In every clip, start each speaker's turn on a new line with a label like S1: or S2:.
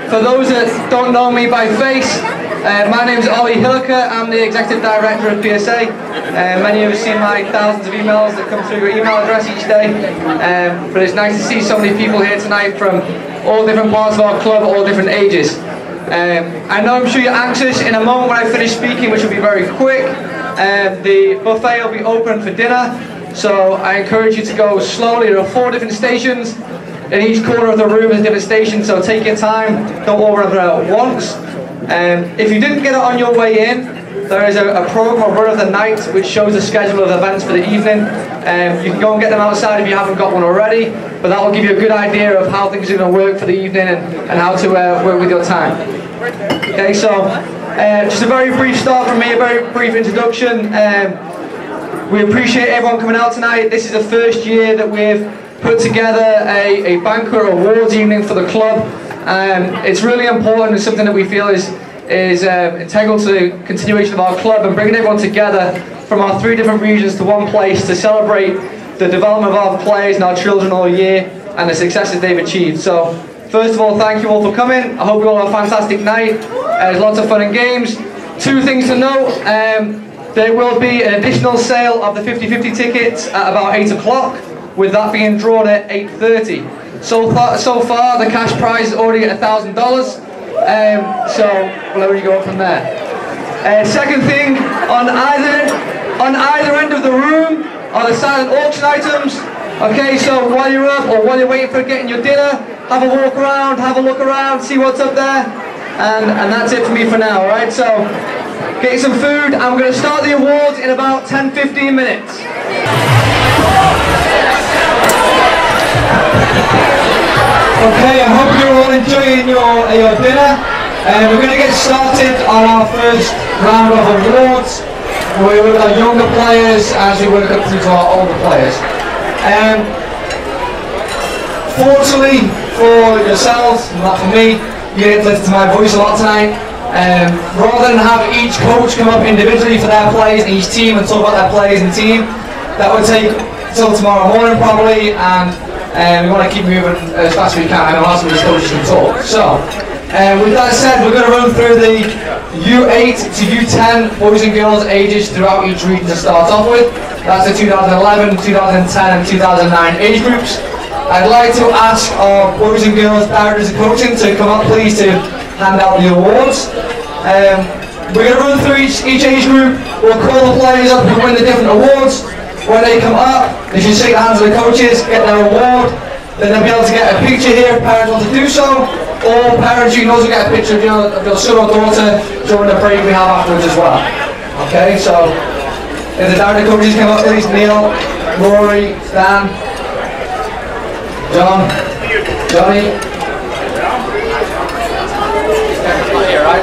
S1: For those that don't know me by face, my name is Ollie Hilliker. I'm the Executive Director of PSA. Many of you have seen my thousands of emails that come through your email address each day. But it's nice to see so many people here tonight from all different parts of our club, all different ages. I know I'm sure you're anxious. In a moment when I finish speaking, which will be very quick, the buffet will be open for dinner. So I encourage you to go slowly. There are 4 different stations. In each corner of the room is a different station, so take your time. Don't all run at once. If you didn't get it on your way in, there is a program of Run of the Night which shows the schedule of events for the evening. You can go and get them outside if you haven't got one already, but that will give you a good idea of how things are going to work for the evening and how to work with your time. Okay, so just a very brief start from me, a very brief introduction. We appreciate everyone coming out tonight. This is the first year that we've put together a banquet awards evening for the club. It's really important and something that we feel is integral to the continuation of our club and bringing everyone together from our 3 different regions to one place to celebrate the development of our players and our children all year and the successes they've achieved. So first of all, thank you all for coming. I hope you all have a fantastic night. There's lots of fun and games. 2 things to note. There will be an additional sale of the 50-50 tickets at about 8 o'clock, with that being drawn at 8:30. So far, the cash prize is already at $1,000. So we'll let you go up from there. Second thing, on either end of the room are the silent auction items. Okay, so while you're up or while you're waiting for getting your dinner, have a walk around, have a look around, see what's up there, and that's it for me for now. All right, so get you some food. I'm going to start the awards in about 10-15 minutes. Okay, I hope you're all enjoying your dinner. We're going to get started on our first round of awards. We're with our younger players as we work up through to our older players. Fortunately for yourselves, not for me, you get to listen to my voice a lot tonight. Rather than have each coach come up individually for their players and each team and talk about their players and team, that would take till tomorrow morning probably, and we want to keep moving as fast as we can. I know lots of these coaches can talk. So, with that said, we're going to run through the U8 to U10 boys and girls ages throughout each region to start off with. That's the 2011, 2010 and 2009 age groups. I'd like to ask our boys and girls directors of coaching to come up please to hand out the awards. We're going to run through each age group. We'll call the players up who win the different awards. When they come up, they should shake the hands of the coaches, get their award. Then they'll be able to get a picture here if parents want to do so. Or parents, you can also get a picture of your son or daughter during the break we have afterwards as well. Okay, so if the director coaches come up, please, Neil, Rory, Stan, John, Johnny. Here, right?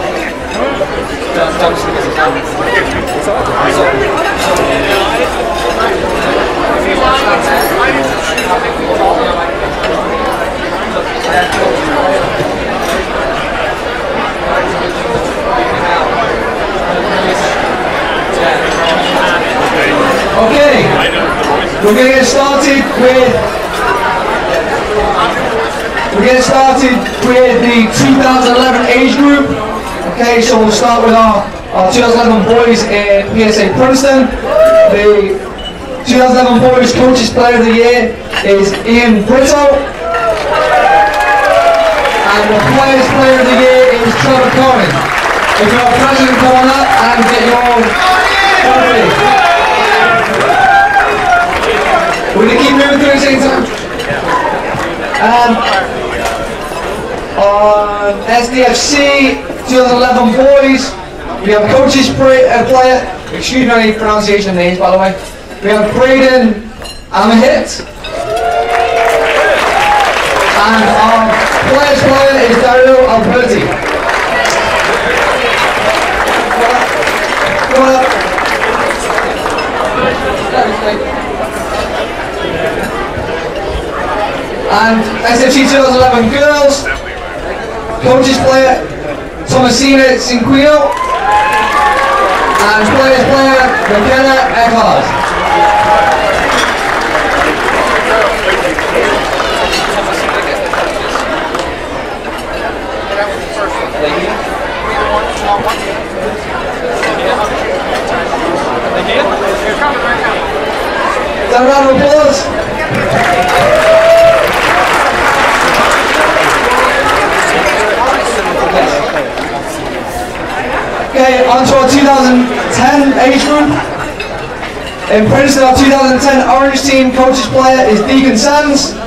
S1: Okay, we're going to get started with the 2011 age group. Okay, so we'll start with our 2011 boys in PSA Princeton. The 2011 boys coaches player of the year is Ian Brito, and the players player of the year is Trevor Cohen. If you're a president, come on up and get your trophy. We're going to keep moving through the same time. On SDFC 2011 boys, we have coaches player, excuse me pronunciation of names by the way. We have Braden Amahit. And our players player is Dario Alberti. Come on up. And SFC 2011 girls, coaches player Thomasina Cinquino, and players player McKenna Eckhart. a round of applause? Okay, on to our 2010 age group. In Princeton, our 2010 Orange Team coaches player is Deacon Sands.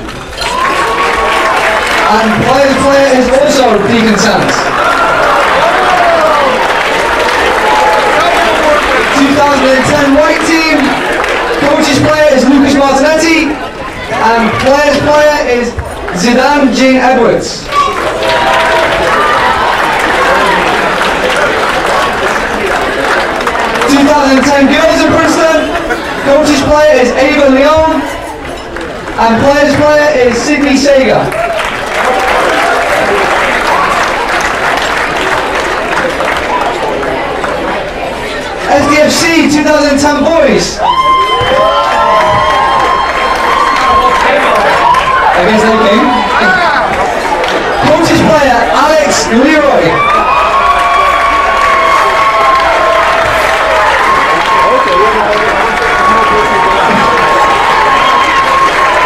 S1: And players player is also Deacon Sands. 2010 White Team coaches player is Lucas Martinetti. And players player is Zidane Jean Edwards. 2010 girls in Princeton, coaches player is Ava Leon, and players player is Sydney Sager. SDFC 2010 boys. Against anything. Coaches player Alex Leroy.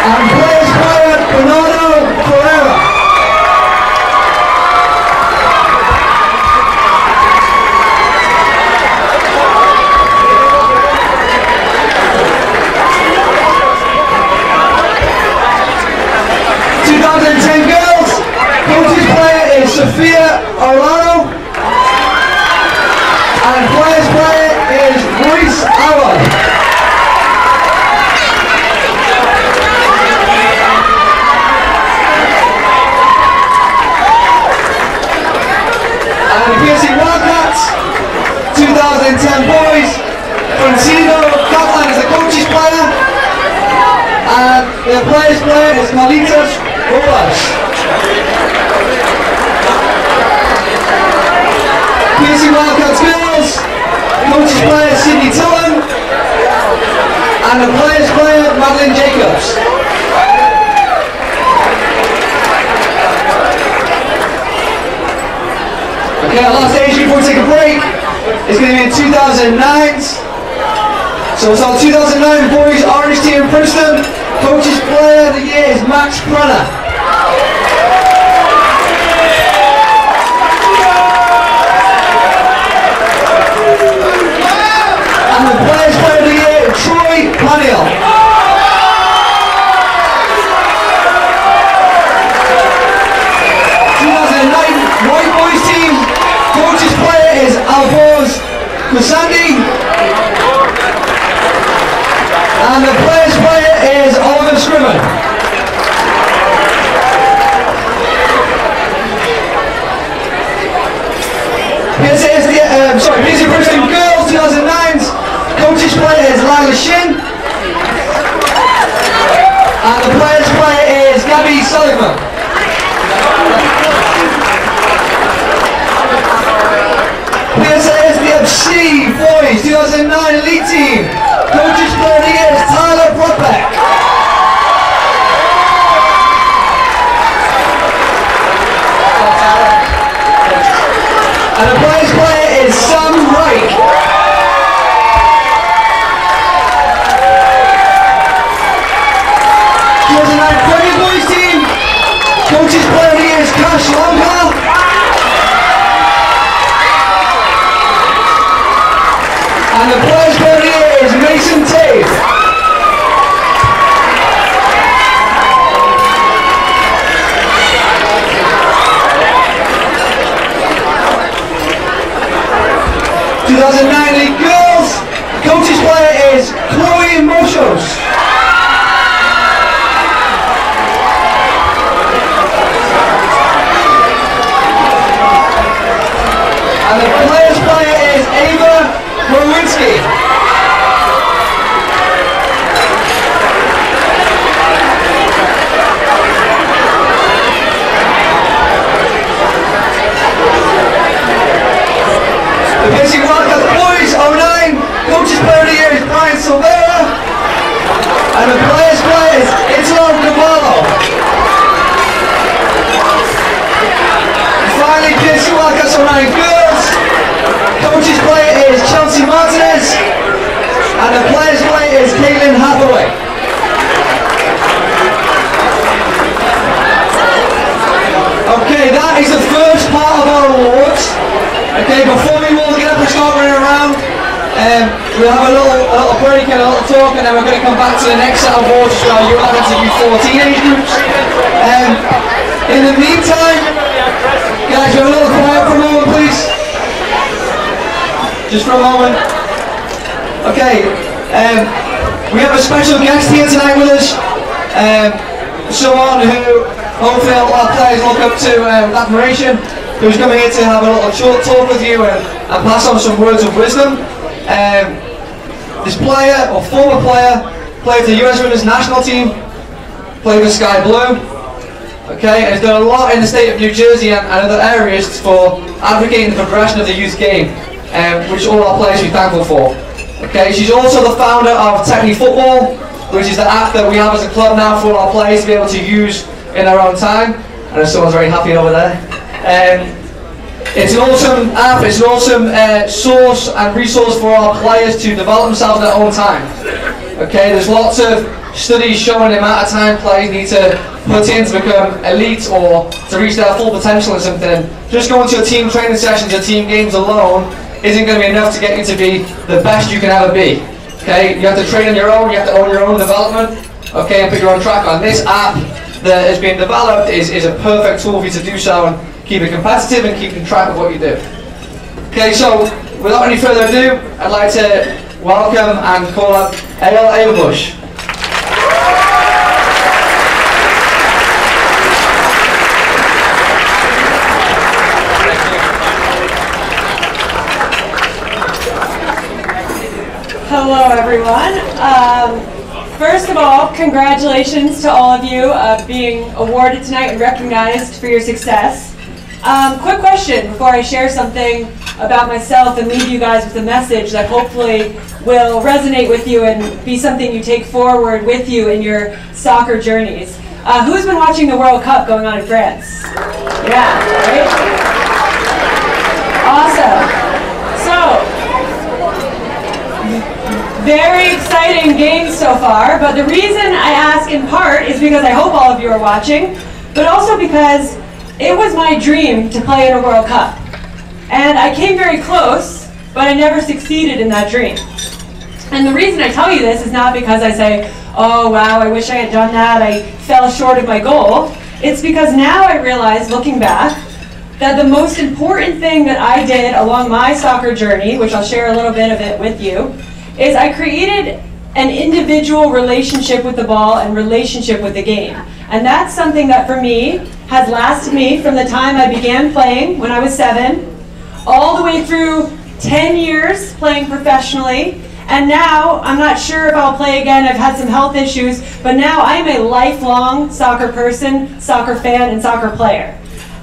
S1: And players player Bernardo Ferreira. Girls, coaches player is Sophia Orlano, and players player is Luis Awa. And PSA Wildcats 2010 boys, Francino Kaplan is the coaches player, and the players player is Carlitos Rojas. PSA Wildcats girls, coaches player Sydney Tillen, and the players player Madeline Jacobs. Okay, our last age before we take a break is going to be in 2009s. So it's our 2009 boys Orange Team in Princeton. Coaches player of the year is Max Prunner. And the players player of the year is Troy Paniel. White boys team, coaches player is Alphonse Kusandi, and the players player is Oliver Scriven. PSA Princeton girls 2009's coaches player is Lila Shin, and the players player is Gabby Seligman. PSA SDFC boys 2009 elite team, coaches player of the year is Tyler Broadbeck. And the players player is Sam Reich. 2009 Premier boys team, coaches player of the year is Cash Longhaar. And the players player of the year is Mason Tate. '09 girls, coaches player is Chloe Moshos. And the players player is Ava Rowinski. The PSA Wildcats boys 09, coaches player of the year is Brian Silvera, and the players player is Italo Cavallo. Finally, PSA Wildcats 09 girls, coaches player is Chelsea Martinez, and the players player is Caitlin Hathaway. is the first part of our awards. Okay, before we all get up and start running around, we'll have a little break and a little talk, and then we're going to come back to the next set of awards, which are U11 to U14 age groups. In the meantime, guys, you're a little quiet for a moment, please. Just for a moment. Okay, we have a special guest here tonight with us. Someone who hopefully all our players look up to with admiration, who's coming here to have a little short talk with you and pass on some words of wisdom. This player, or former player, played for the US Women's National Team, played for Sky Blue, okay, and has done a lot in the state of New Jersey and other areas for advocating the progression of the youth game, which all our players should be thankful for. Okay, she's also the founder of Technique Football, which is the app that we have as a club now for our players to be able to use in their own time. I know someone's very happy over there. It's an awesome app, it's an awesome source and resource for our players to develop themselves in their own time. Okay, there's lots of studies showing the amount of time players need to put in to become elite or to reach their full potential in something. Just going to your team training sessions or team games alone isn't going to be enough to get you to be the best you can ever be. Okay, you have to train on your own, you have to own your own development, okay, and put your own track on. This app that has been developed is a perfect tool for you to do so and keep it competitive and keeping track of what you do. Okay, so without any further ado, I'd like to welcome and call up Yael Averbuch.
S2: Hello everyone. First of all, congratulations to all of you being awarded tonight and recognized for your success. Quick question before I share something about myself and leave you guys with a message that hopefully will resonate with you and be something you take forward with you in your soccer journeys. Who's been watching the World Cup going on in France? Yeah, right? Awesome. So, very exciting games so far, but the reason I ask in part is because I hope all of you are watching, but also because it was my dream to play in a World Cup. And I came very close, but I never succeeded in that dream. And the reason I tell you this is not because I say, oh wow, I wish I had done that, I fell short of my goal. It's because now I realize, looking back, that the most important thing that I did along my soccer journey, which I'll share a little bit of it with you, is I created an individual relationship with the ball and relationship with the game. And that's something that for me has lasted me from the time I began playing when I was 7, all the way through 10 years playing professionally. And now, I'm not sure if I'll play again, I've had some health issues, but now I am a lifelong soccer person, soccer fan, and soccer player.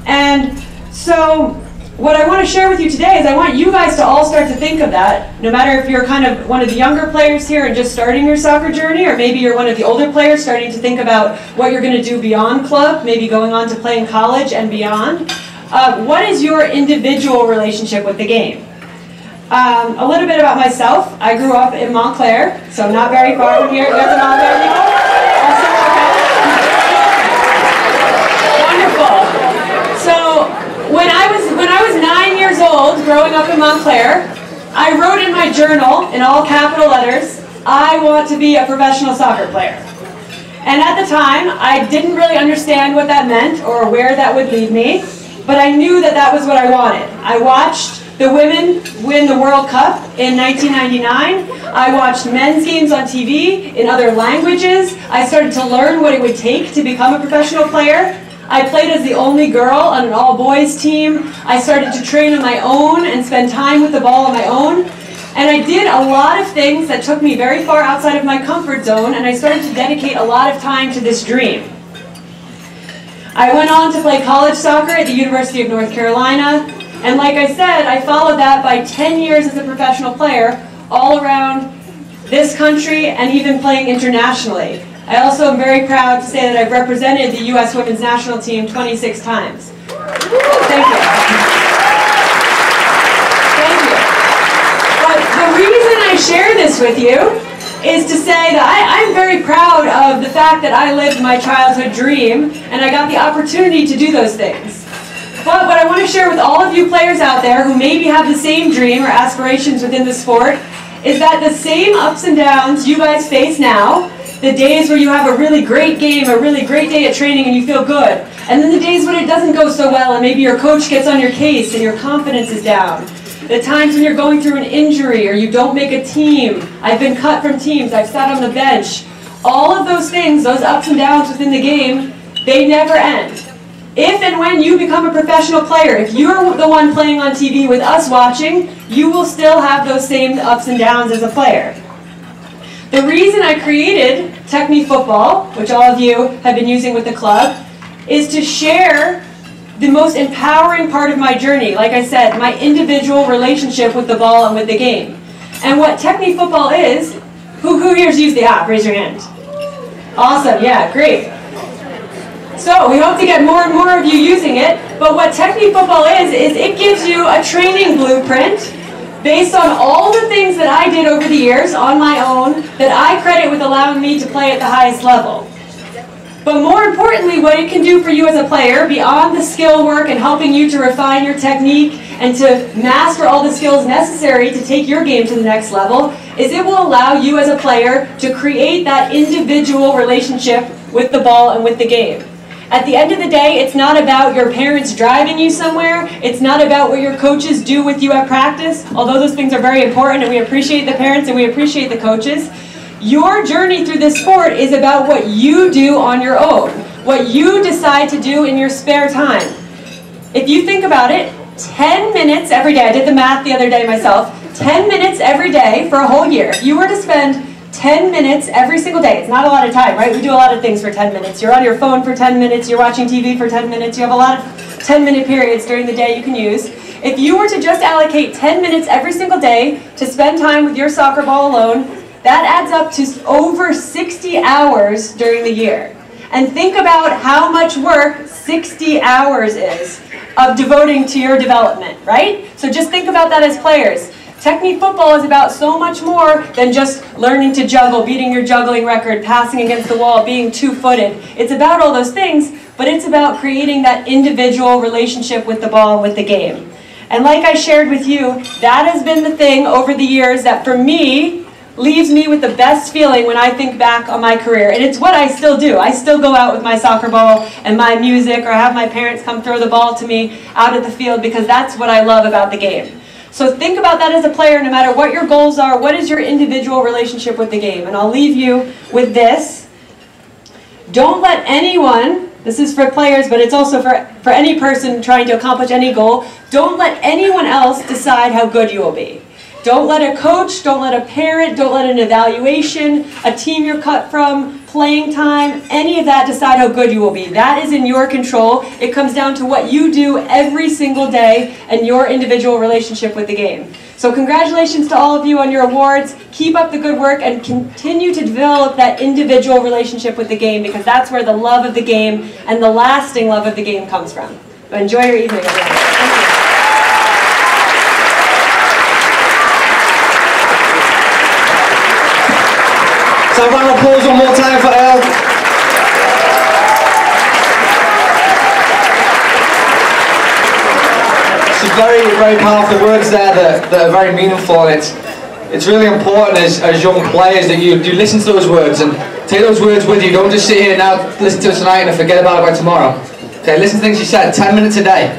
S2: And so, what I want to share with you today is I want you guys to all start to think of that, no matter if you're kind of one of the younger players here and just starting your soccer journey, or maybe you're one of the older players starting to think about what you're going to do beyond club, maybe going on to play in college and beyond. What is your individual relationship with the game? A little bit about myself. I grew up in Montclair, so not very far from here. You guys are Montclair people? Awesome, okay. Wonderful. So, when I was 9 years old, growing up in Montclair, I wrote in my journal, in all capital letters, I want to be a professional soccer player. And at the time, I didn't really understand what that meant or where that would lead me, but I knew that that was what I wanted. I watched the women win the World Cup in 1999. I watched men's games on TV in other languages. I started to learn what it would take to become a professional player. I played as the only girl on an all-boys team. I started to train on my own and spend time with the ball on my own. And I did a lot of things that took me very far outside of my comfort zone, and I started to dedicate a lot of time to this dream. I went on to play college soccer at the University of North Carolina, and like I said, I followed that by 10 years as a professional player all around this country and even playing internationally. I also am very proud to say that I've represented the US Women's National Team 26 times. Thank you. Thank you. But the reason I share this with you is to say that I'm very proud of the fact that I lived my childhood dream and I got the opportunity to do those things. But what I want to share with all of you players out there who maybe have the same dream or aspirations within the sport is that the same ups and downs you guys face now, the days where you have a really great game, a really great day at training and you feel good, and then the days when it doesn't go so well and maybe your coach gets on your case and your confidence is down, the times when you're going through an injury or you don't make a team, I've been cut from teams, I've sat on the bench, all of those things, those ups and downs within the game, they never end. If and when you become a professional player, if you're the one playing on TV with us watching, you will still have those same ups and downs as a player. The reason I created Technique Football, which all of you have been using with the club, is to share the most empowering part of my journey. Like I said, my individual relationship with the ball and with the game. And what Technique Football is, who here's used the app? Raise your hand. Awesome, yeah, great. So we hope to get more and more of you using it. But what Technique Football is it gives you a training blueprint based on all the things that I did over the years on my own that I credit with allowing me to play at the highest level. But more importantly, what it can do for you as a player, beyond the skill work and helping you to refine your technique and to master all the skills necessary to take your game to the next level, is it will allow you as a player to create that individual relationship with the ball and with the game. At the end of the day, it's not about your parents driving you somewhere. It's not about what your coaches do with you at practice, although those things are very important and we appreciate the parents and we appreciate the coaches. Your journey through this sport is about what you do on your own, what you decide to do in your spare time. If you think about it, 10 minutes every day, I did the math the other day myself, 10 minutes every day for a whole year. If you were to spend 10 minutes every single day. It's not a lot of time, right? We do a lot of things for 10 minutes. You're on your phone for 10 minutes, you're watching TV for 10 minutes, you have a lot of 10-minute periods during the day you can use. If you were to just allocate 10 minutes every single day to spend time with your soccer ball alone, that adds up to over 60 hours during the year. And think about how much work 60 hours is of devoting to your development, right? So just think about that as players. Technique football is about so much more than just learning to juggle, beating your juggling record, passing against the wall, being two-footed. It's about all those things, but it's about creating that individual relationship with the ball and with the game. And like I shared with you, that has been the thing over the years that for me leaves me with the best feeling when I think back on my career. And it's what I still do. I still go out with my soccer ball and my music, or have my parents come throw the ball to me out of the field, because that's what I love about the game. So think about that as a player, no matter what your goals are, what is your individual relationship with the game? And I'll leave you with this. Don't let anyone, this is for players, but it's also for any person trying to accomplish any goal, don't let anyone else decide how good you will be. Don't let a coach, don't let a parent, don't let an evaluation, a team you're cut from, playing time, any of that decide how good you will be. That is in your control. It comes down to what you do every single day and your individual relationship with the game. So congratulations to all of you on your awards. Keep up the good work and continue to develop that individual relationship with the game, because that's where the love of the game and the lasting love of the game comes from. Enjoy your evening, everyone. Thank you.
S1: So a round of applause one more time for Elle. Some very, very powerful words there that are very meaningful, and it's really important as young players that you listen to those words and take those words with you. Don't just sit here now, listen to it tonight and forget about it by tomorrow. Okay, listen to things you said, 10 minutes a day.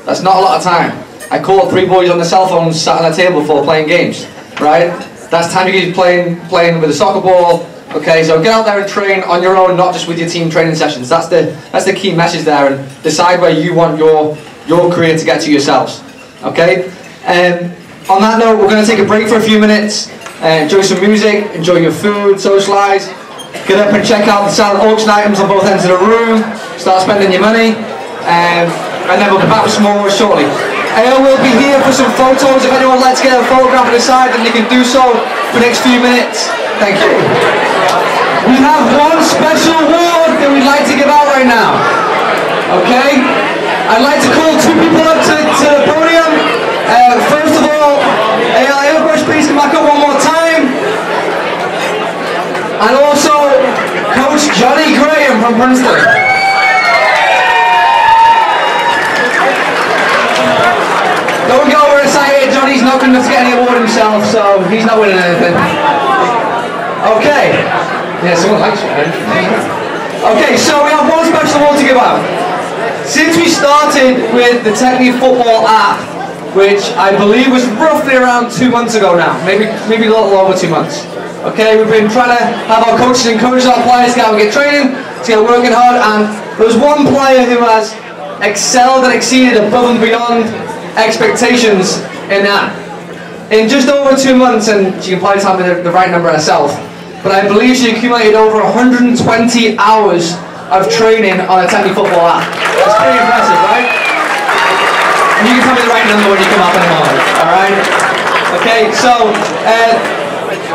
S1: That's not a lot of time. I caught 3 boys on the cell phone sat on a table before playing games, right? That's time you get playing with a soccer ball. Okay, so get out there and train on your own, not just with your team training sessions. That's the key message there, and decide where you want your career to get to yourselves. Okay? On that note, we're going to take a break for a few minutes, enjoy some music, enjoy your food, socialise, get up and check out the silent auction items on both ends of the room, start spending your money, and then we'll be back with some more shortly. Ale will be here for some photos. If anyone would like to get a photograph on the side, then you can do so for the next few minutes. Thank you. We have one special award that we'd like to give out right now. Okay? I'd like to call 2 people up to the podium. First of all, Yael Averbuch, please come back up one more time. And also, Coach Johnny Graham from Princeton. excited. Johnny's not good enough to get any award himself, so he's not winning anything. Okay. Yeah, someone likes it. Okay, so we have one special award to give out. Since we started with the Technique Football app, which I believe was roughly around 2 months ago now, maybe a little over 2 months. Okay, we've been trying to have our coaches encourage our players to go and get training, to get working hard, and there was one player who has excelled and exceeded above and beyond expectations in that. In just over 2 months, and she can probably tell me the right number herself, but I believe she accumulated over 120 hours of training on a Technique Football app. That's pretty impressive, right? And you can tell me the right number when you come up in the morning, alright? Okay, so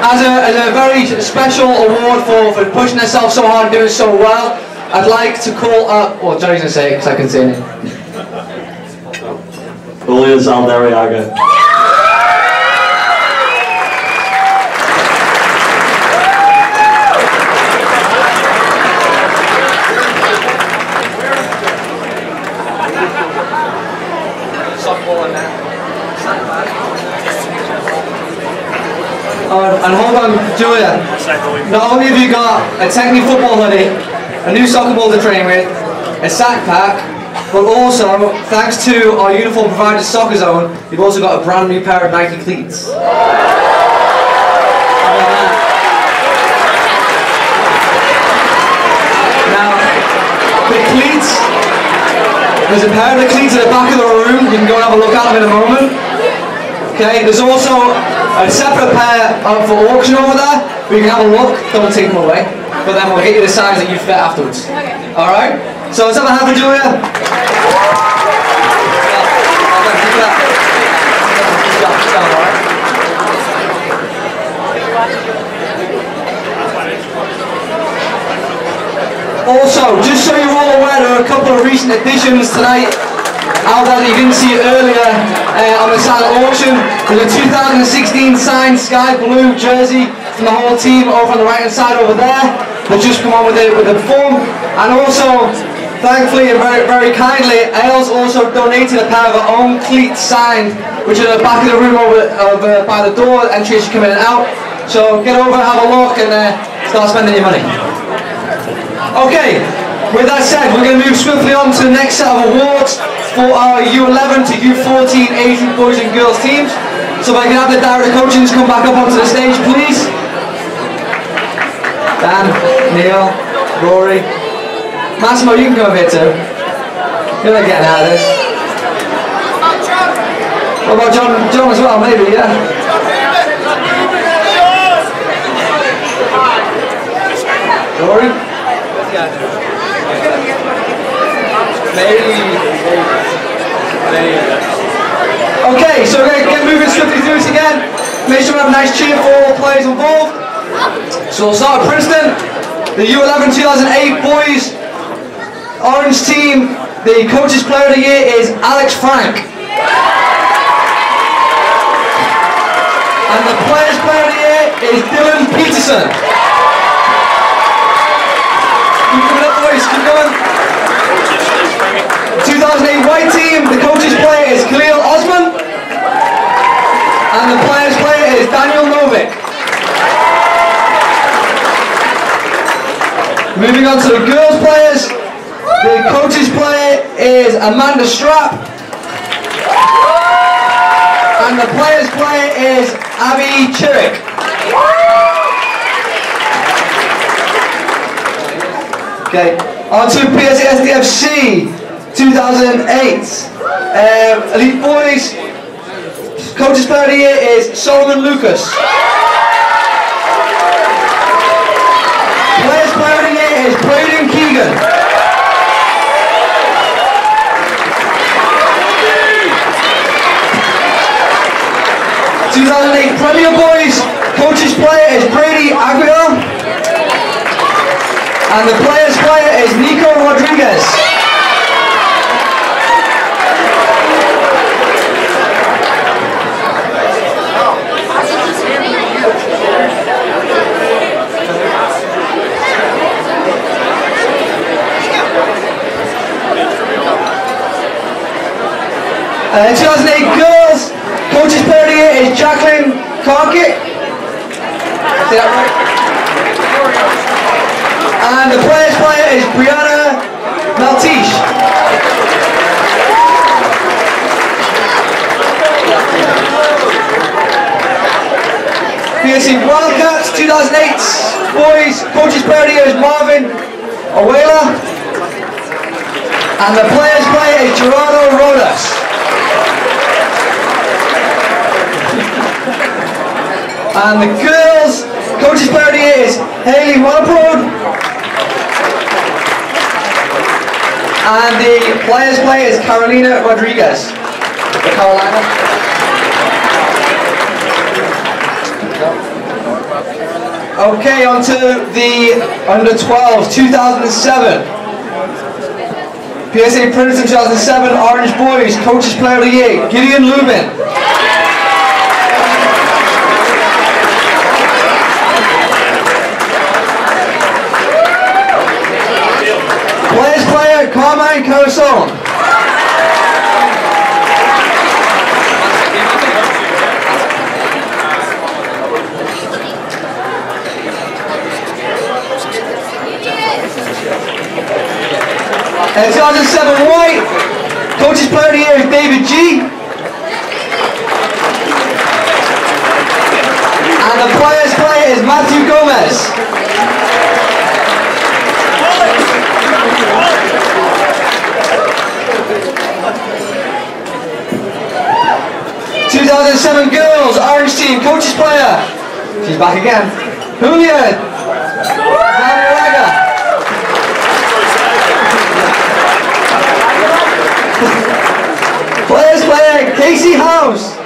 S1: as a very special award for pushing herself so hard and doing so well, I'd like to call up, well, Johnny's going to say it because I can say it.
S3: Julia Zaldariaga.
S1: And hold on, Julia, not only have you got a Technique Football hoodie, a new soccer ball to train with, a sack pack, but also, thanks to our uniform provider Soccer Zone, you've also got a brand new pair of Nike cleats. Now, the cleats, there's a pair of the cleats at the back of the room, you can go and have a look at them in a moment. Okay, there's also a separate pair up for auction over there, but you can have a look, don't take them away, but then we'll get you the size that you fit afterwards. Okay. Alright? So let's have a hand for Julia. Also, just so you're all aware, there are a couple of recent additions tonight out there that you didn't see earlier on the silent auction. There's a 2016 signed sky blue jersey from the whole team over on the right hand side over there. They've just come on with the form. And also, thankfully and very, very kindly, Yael's also donated a pair of her own cleats signed, which are at the back of the room over by the door, entry as you come in and out. So get over, have a look, and start spending your money. Okay, with that said, we're going to move swiftly on to the next set of awards for our U11 to U14 Asian boys and girls teams. So if I can have the director coaches come back up onto the stage, please. Dan, Neil, Rory. Massimo, you can come over here too. You're not getting out of this. What about John as well, maybe, yeah? Rory? Okay, so we're going to get moving swiftly through this again. Make sure we have a nice cheer for all the players involved. So we'll start with Princeton. The U11 2008 boys orange team. The coach's player of the year is Alex Frank. And the player's player of the year is Dylan Peterson. Keep coming up, boys, keep going. 2008 white team, the coach's player is Khalil Osman. And the player's player is Daniel Novik. Moving on to the girls' players, the coach's player is Amanda Strapp. And the player's player is Abby Chirick. Okay, on to PSA SDFC 2008. Elite boys, coach's player of the year is Solomon Lucas. Player's player of the year is Braden Keegan. '08 Premier Boys, coach's player is Brady Aguilar. And the player's player is Nico Rodriguez. 2008 girls, coach's player of the year is Jacqueline Carkett. Say that right? And the player's player is Brianna Maltiche. PSA Wildcats 2008 boys, coach's player of the year is Marvin Awela. And the player's player is Gerardo Rodas. And the girls' coach's player of the year is Haley Wellbrod. And the player's player is Carolina Rodriguez. Carolina. Okay, on to the under 12, 2007. PSA Princeton 2007 Orange Boys, coach's player of the year, Gideon Lubin. Player's player, Carmine Carazon. 2007 White, coach's player of the year is David G. And the player's player is Matthew Gomez. '2007 girls, Orange team, coach's player. She's back again. Julia. Players player, Casey House.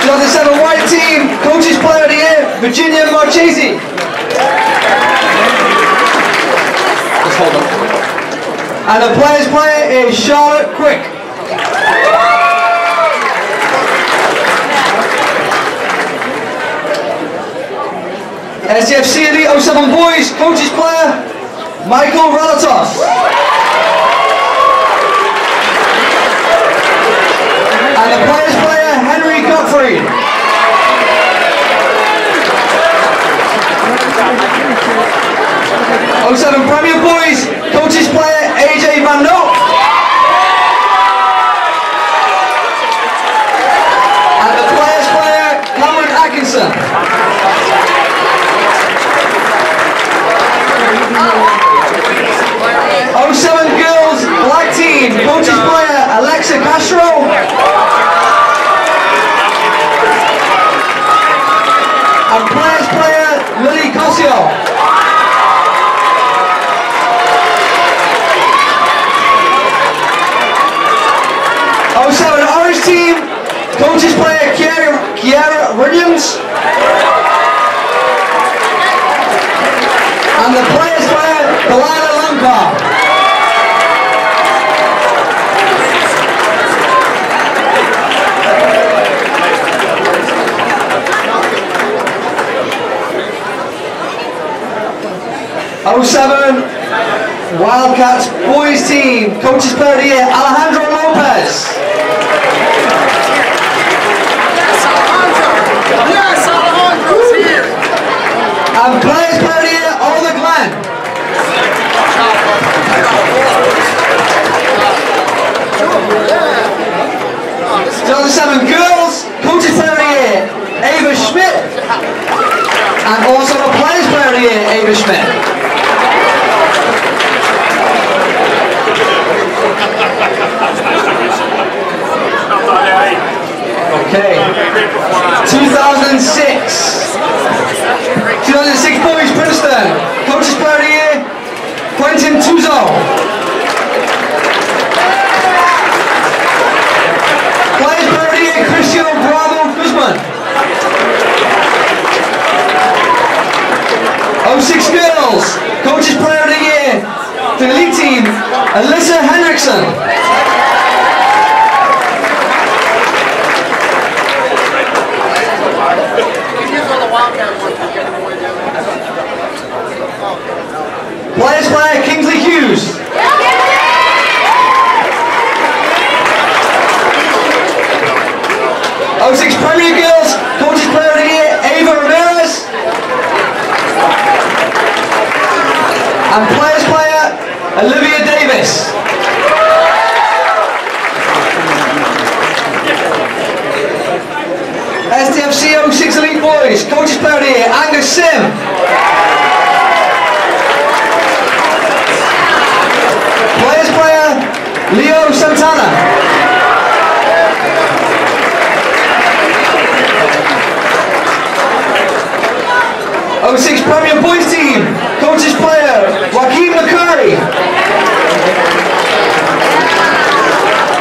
S1: 2007 White team, coach's player of the year, Virginia Marchese. Just hold on. And the player's player is Charlotte Quick. SCFC Elite 07 Boys, coach's player, Michael Relatos. And the player's player, Henry Gottfried. '07 Premier Boys, coach's player, AJ Van Noot. And the player's player, Cameron Atkinson. '07 Girls, Black Team, coach's player, Alexa Castro. And player's player, Lily Cosio. '07 Orange Team, coach's player, Kiara Williams. And the player's player, Delana Lampard. '07 Wildcats boys team, coach's player of the year, Alejandro Lopez.
S4: Yes, Alejandro's here.
S1: And players player of the year, Oliver Glenn. 2007 girls, coach's player of the year, Ava Schmidt. And also the players player of the year, Ava Schmidt. Okay. 2006 boys, Princeton, coach's player of the year, Quentin Tuzo. Players player of the year, Cristiano Bravo Guzman. 06 girls, coach's player of the year, the elite team, Alyssa Hendrickson. Players player, Kingsley Hughes. Leo Santana. 06 Premier Boys Team, coaches player, Joaquin McCurry.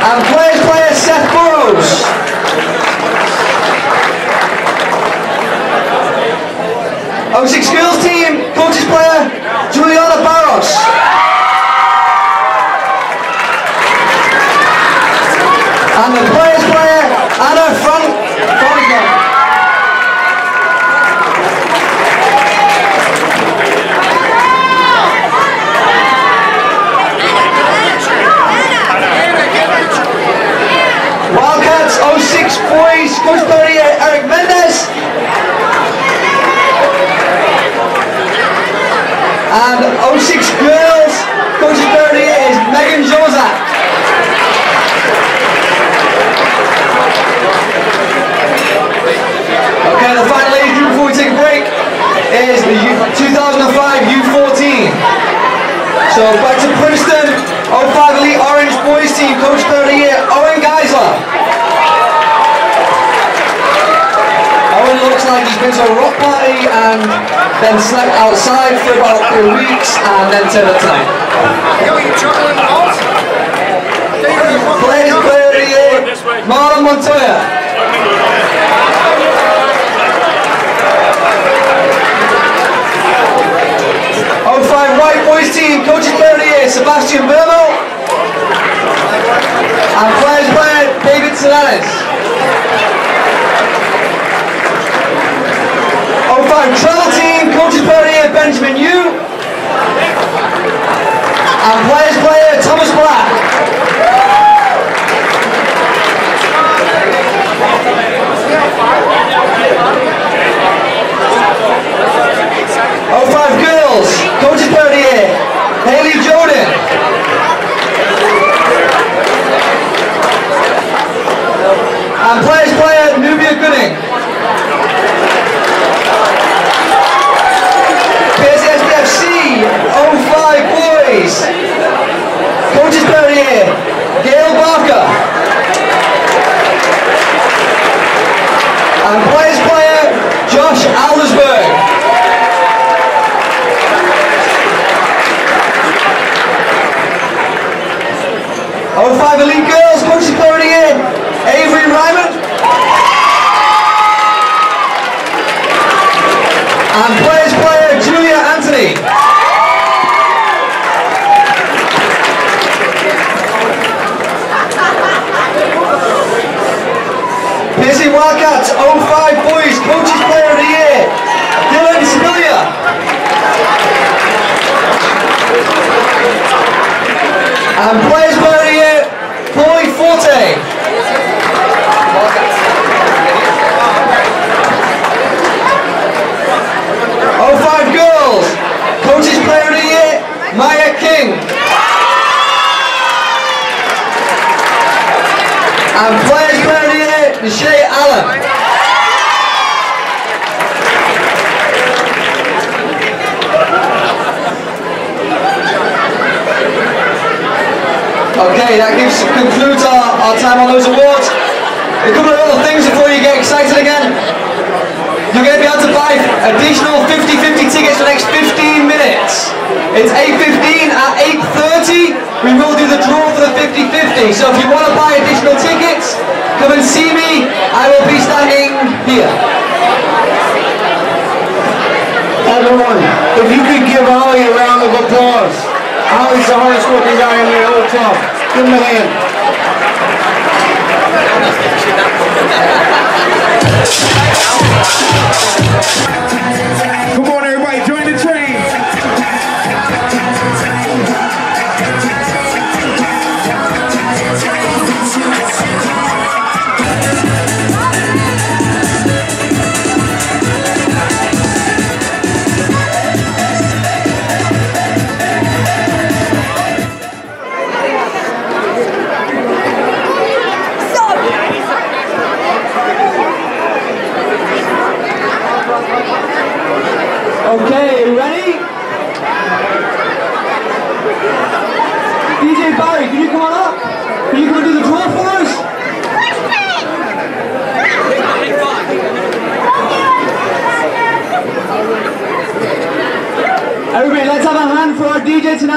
S1: And players player, Seth Burrows. 06 Girls Team, coaches player, Juliana Barros. And the players player, Anna Frank. Wildcats 06 boys, coach player Eric Mendez. And 06 girls, coach player is Megan Jozak. Okay, the final age group before we take a break is the 2005 U14. So back to Princeton, 05 Elite Orange Boys Team, coach player of the year, Owen Geisler. Owen looks like he's been to a rock party and then slept outside for about 3 weeks and then turned up tonight. Players player of the year, Marlon Montoya. White Boys Team, coaches player of the year, Sebastian Bermo. And players player, David Solanas. 05 Travel Team, coaches player of the year, Benjamin Yu. And players player, Thomas Black. 05 Girls, coaches player of the year, Haley Jordan. And players player, Nubia Gooding. PSA 05 boys, coaches player of the year, Gail Barker. And players player, Josh Aldersberg. 05 Elite Girls, coaches player of the year, Avery Ryman. And players player, Julia Anthony. PSA Wildcats 05 boys, coaches player of the year, Dylan Sibilia. And players player of the year, Chloe Forte. 05 girls, coaches player of the year, Maya King. And players player of the year, Nishay Allen. Okay, that concludes our time on those awards. A couple of other things before you get excited again. You're going to be able to buy additional 50/50 tickets for the next 15 minutes. It's 8:15. At 8:30, we will do the draw for the 50/50. So if you want to buy additional tickets, come and see me. I will be standing here.
S5: Everyone, if you could give Ollie a round of applause. Ollie's the hardest working guy in the whole club. Give him a hand. Come on everybody, join the train.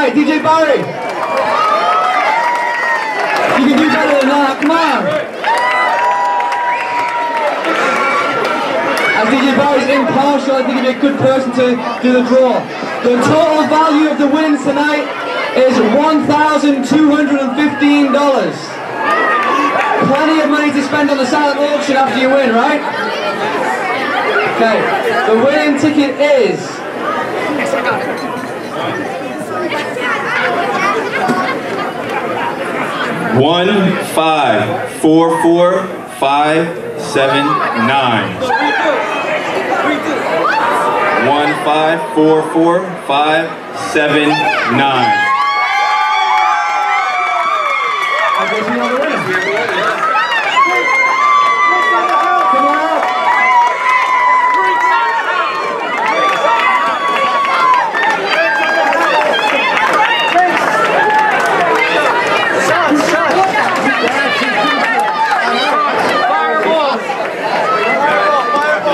S1: right, DJ Barry. You can do better than that, come on. As DJ Barry's impartial, I think he'd be a good person to do the draw. The total value of the wins tonight is $1,215. Plenty of money to spend on the silent auction after you win, right? Okay, the winning ticket is...
S6: $1, 5, 4, 4, 5, 7, 9. 1, 5, 4, 4, 5, 7, 9.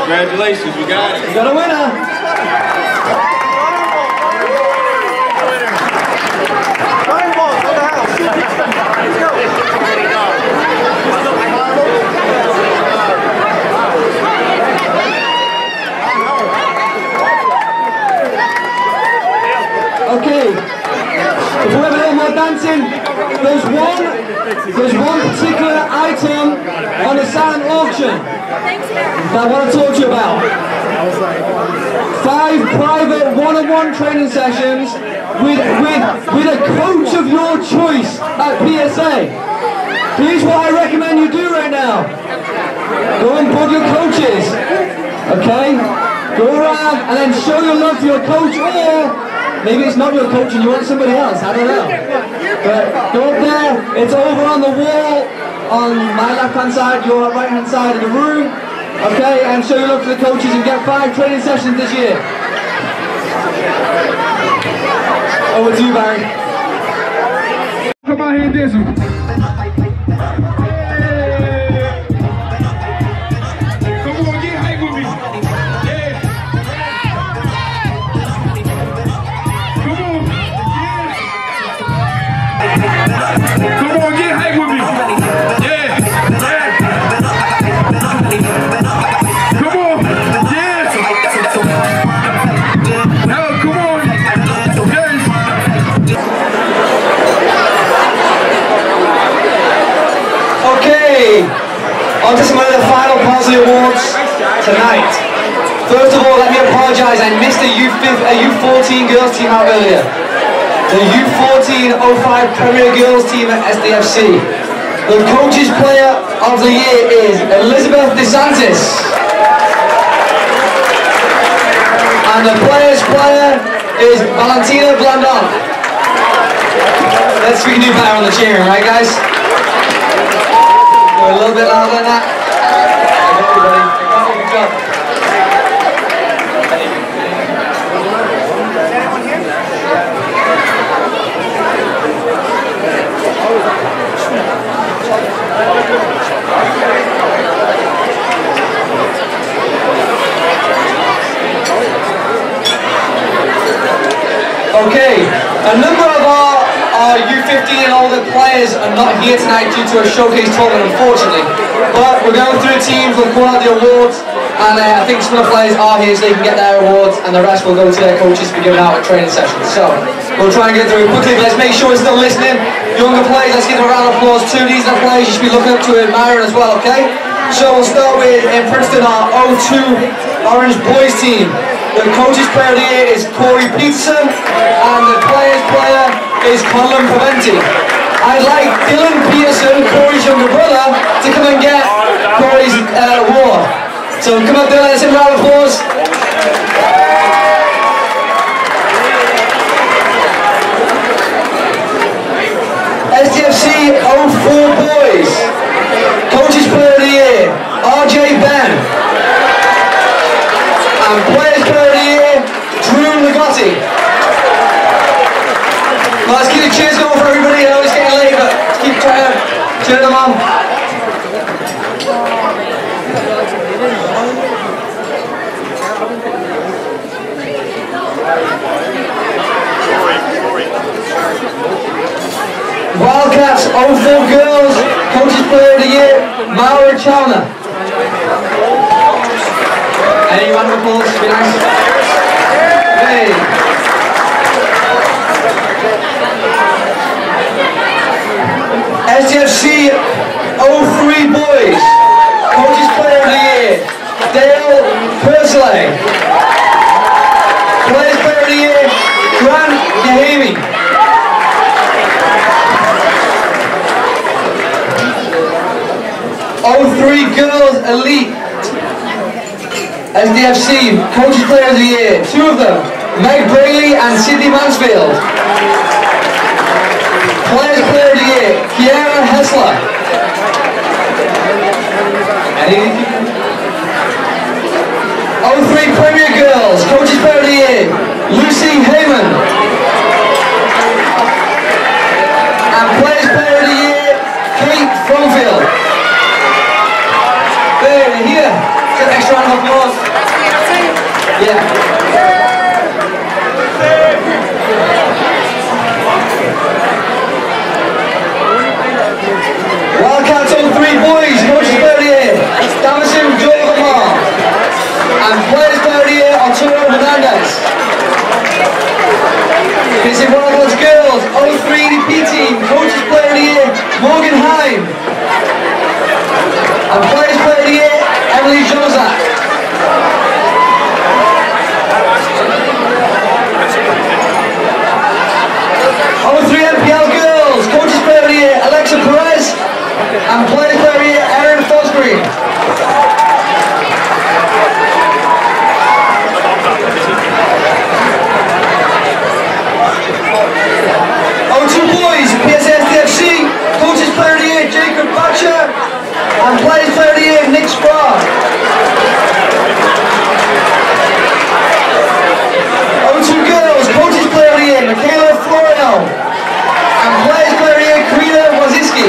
S6: Congratulations, we got it.
S1: You got a winner. Okay, if we have a little more dancing, there's one particular item on the silent auction that I want to talk to you about. 5 private one-on-one training sessions with a coach of your choice at PSA. Here's what I recommend you do right now. Go and book your coaches, okay? Go around and then show your love to your coach, or maybe it's not your coach and you want somebody else, I don't know. But go up there, it's over on the wall on my left-hand side, your right-hand side of the room, okay? And show your love to the coaches and get 5 training sessions this year. Over to you, Barry.
S5: Come on here and dance.
S1: On to some of the final parts of the awards tonight. First of all, let me apologise, I missed a U14 girls team out earlier. The U14 05 Premier Girls team at SDFC. The coaches player of the year is Elizabeth DeSantis. And the players player is Valentina Blandon. Let's see if we can do better on the cheering, right guys? A little bit louder than that. Good job. Okay, a number of our U15 and older players are not here tonight due to a showcase tournament, unfortunately. But we're going through teams, we'll call out the awards, and I think some of the players are here so they can get their awards, and the rest will go to their coaches to be given out at training sessions. So, we'll try and get through it quickly, but let's make sure we're still listening. Younger players, let's give them a round of applause too. These are the players you should be looking up to in Manor as well, okay? So we'll start with, in Princeton, our 02 Orange Boys team. The coaches player of the year is Corey Peterson, and the players player is Colin Paventi. I'd like Dylan Peterson, Corey's younger brother, to come and get Corey's award. So come up, Dylan, let's have a round of applause. SDFC 04 Boys, coaches player of the year, RJ Ben. And players player of the year, Drew Ligotti. Well, let's keep the cheers going for everybody. I know it's getting late, but let's keep trying to cheer them on. Wildcats 04 girls, Coaches Player of the Year, Manor. Any round of applause? Be nice. Hey. SDFC 03 boys, Coaches Player of the Year, Dale Pursley. Players Player of the Year, Grant Gahimi. '03 Girls Elite SDFC Coaches Player of the Year, two of them, Meg Brayley and Sydney Mansfield. Players Player of the Year, Kiara Hessler. Any? 03 Premier Girls Coaches Player of the Year, Lucy Heyman. And Players Player of the Year, Kate Fromfield. There, here. Get an extra round of applause. Yeah. Wildcats 03 boys, Coaches Player of the Year, Davison Jogamar. And Players Player of the Year, Arturo Hernandez. This is Wildcats girls, 03 EDP team, Coaches Player of the Year, Morgan Heim. And Players Player of the Year, Emily Jozak. 03 MPL girls, Coaches Player of the Year, Alexa Perez. And Players Player of the Year, Erin Fosgreen. Boys, PSA SDFC, Coaches Player of the Year, Jacob Butcher. And Players Player of the Year, Nick Sprague. 02 girls, Coaches Player of the Year, Michaela Floriano. And Players Player of the Year, Karina Waziski.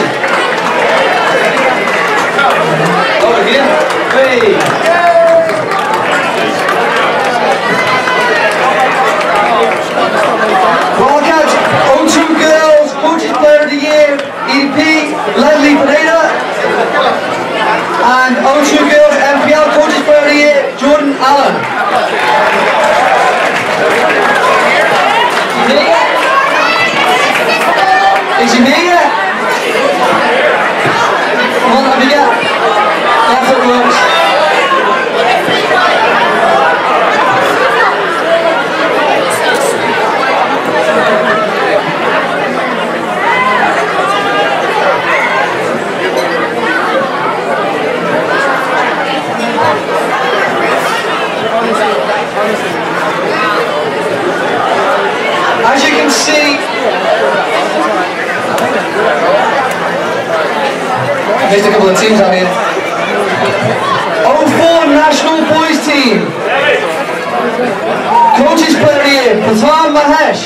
S1: Over here. Hey. Wildcats 02 girls, Coaches Player of the Year, EDP, Leslie Pereira. And 02 girls, MPL Coaches Player of the Year, Jordan Allen. Is he here? Come on, have you got? That's what works. As you can see, there's a couple of teams out here. 04 National Boys Team. Coaches Player of the Year, Pratam Mahesh.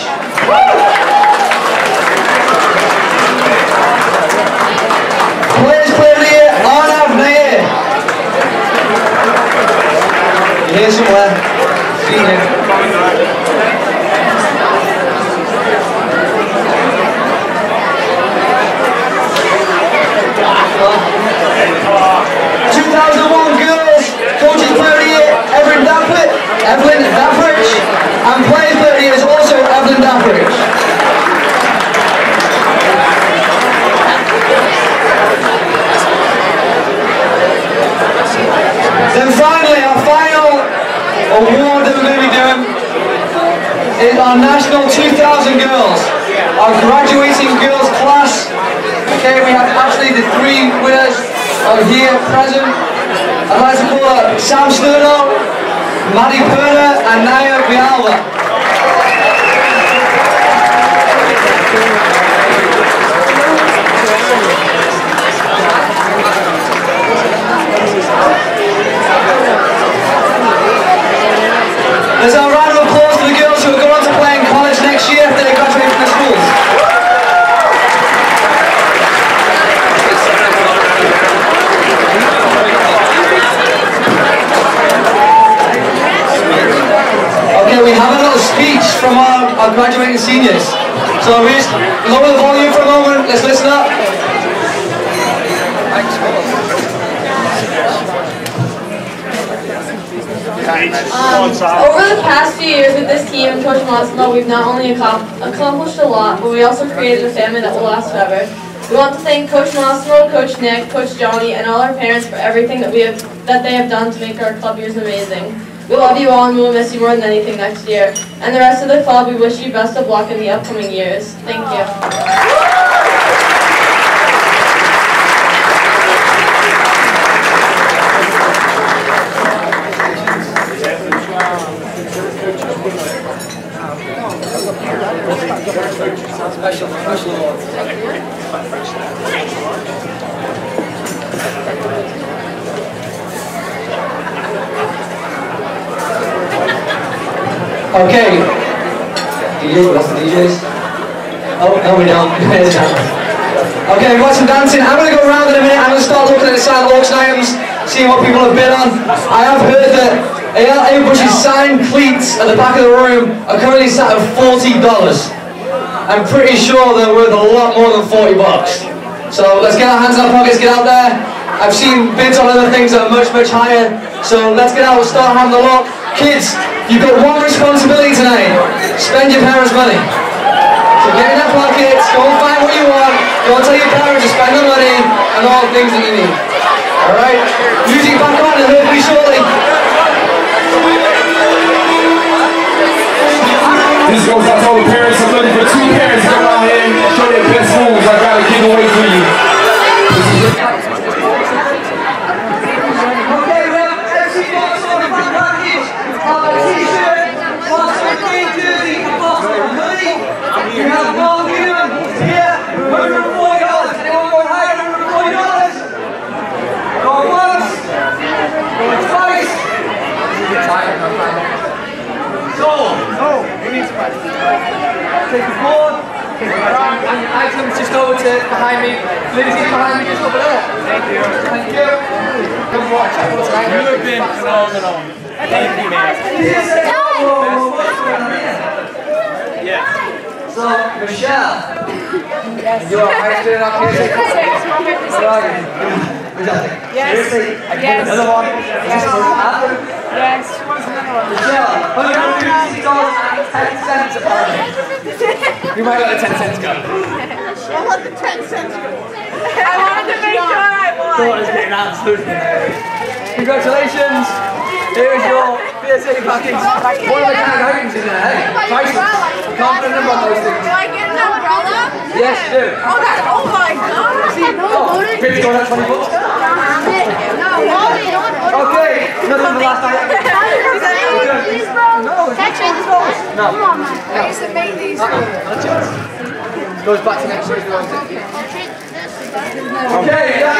S1: Players Player of the Year, Arnav Nair. You're here somewhere. See you. 2001 girls, Coaches Player of the Year, Evelyn Daffridge, and Players Player of the Year is also Evelyn Daffridge. Then finally, our final award that we're going to be doing is our National 2000 Girls, our graduating girls class. Okay, we have actually the three winners are here present. I'd like to call up Sam Sterno, Maddie Perner, and Naya Vialva. There's a round of applause for the girls who are going on to play in college next year after they graduate from their schools. Okay, we have a little speech from our graduating seniors. So we just lower the volume for a moment, let's listen up.
S7: Over the past few years with this team and Coach Massimo, we've not only accomplished a lot, but we also created a family that will last forever. We want to thank Coach Massimo, Coach Nick, Coach Johnny, and all our parents for everything that they have done to make our club years amazing. We love you all and we will miss you more than anything next year. And the rest of the club, we wish you best of luck in the upcoming years. Thank you.
S1: Okay. DJs, what's the DJs? Oh, no we don't. Okay, we've got some dancing. I'm going to go around in a minute. I'm going to start looking at the silent auction items, seeing what people have bid on. I have heard that Yael Averbuch's signed cleats at the back of the room are currently sat at $40. I'm pretty sure they're worth a lot more than 40 bucks. So let's get our hands in our pockets, get out there. I've seen bids on other things that are much, much higher. So let's get out and start having a look. Kids, you've got one responsibility tonight. Spend your parents' money. So get in their pockets, go and find what you want, go and tell your parents to spend the money and all the things that you need. Alright? Music back on and hopefully shortly.
S8: This goes out to all the parents. I'm looking for 2 parents to come out here and show their best moves. I got a giveaway for you.
S1: Take the board, and your items just over to behind me. Ladies behind me, just over there. Thank you. Thank you. Come watch. You have been phenomenal. Thank you, man. Yes. So, Michelle. Yes. You are actually not here. Yes. Seriously? Yes. Another one? Yes. Yes. Michelle, $150.10 apparently. You might let the 10 cents go.
S4: I let the 10 cents go.
S2: I wanted to make sure I won.
S1: Thought was getting absolutely congratulations. Here is your PSA package. One of the kind of items in there, hey? Priceless. Can't put a number on those things.
S2: Do I get an umbrella?
S1: Yes, you do.
S2: Oh, oh my God.
S1: Maybe go down 20 bucks. Okay, nothing the last item. No, no.
S2: I used to make these.
S1: Goes back to next week. Okay, yeah.